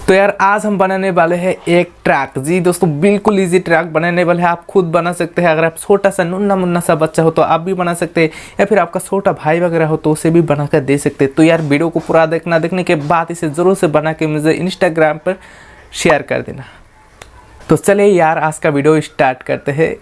तो यार आज हम बनाने वाले हैं एक ट्रैक। जी दोस्तों, बिल्कुल इजी ट्रैक बनाने वाले हैं। आप खुद बना सकते हैं। अगर आप छोटा सा नन्ना मुन्ना सा बच्चा हो तो आप भी बना सकते हैं, या फिर आपका छोटा भाई वगैरह हो तो उसे भी बनाकर दे सकते हैं। तो यार वीडियो को पूरा देखना, देखने के बाद इसे ज़रूर से बना के मुझे इंस्टाग्राम पर शेयर कर देना। तो चलिए यार आज का वीडियो स्टार्ट करते हैं।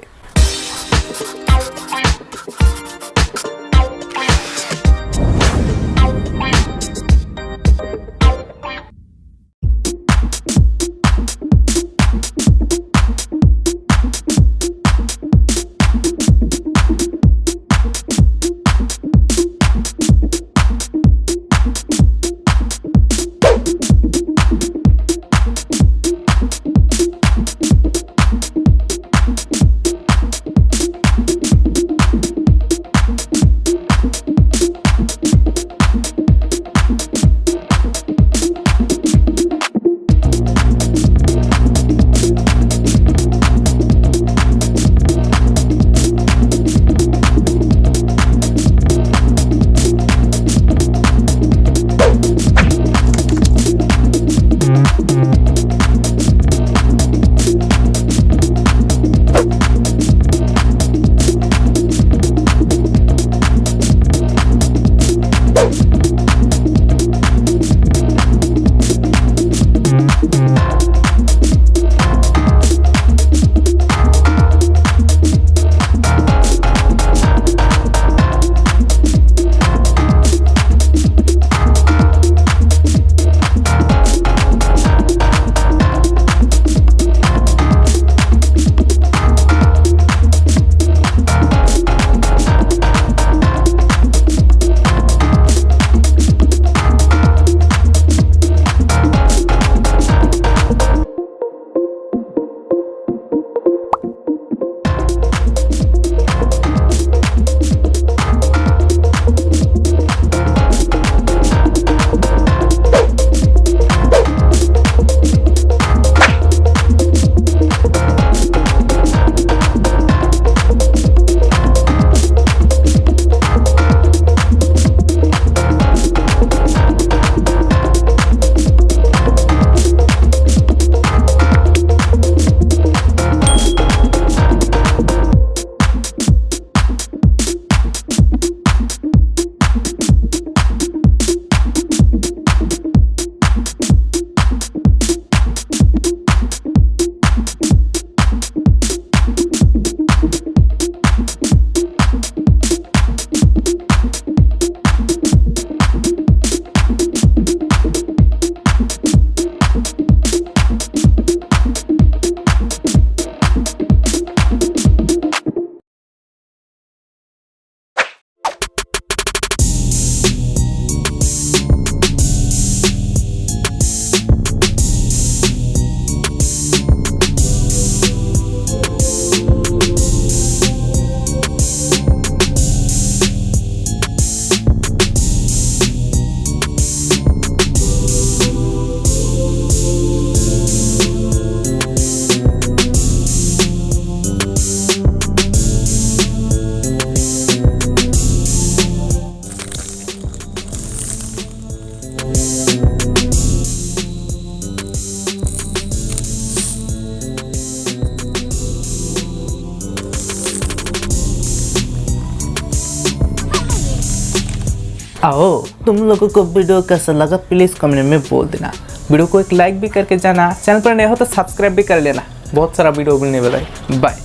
आओ, तुम लोगों को वीडियो कैसा लगा प्लीज़ कमेंट में बोल देना। वीडियो को एक लाइक भी करके जाना। चैनल पर नए हो तो सब्सक्राइब भी कर लेना। बहुत सारा वीडियो मिलने वाला है। बाय।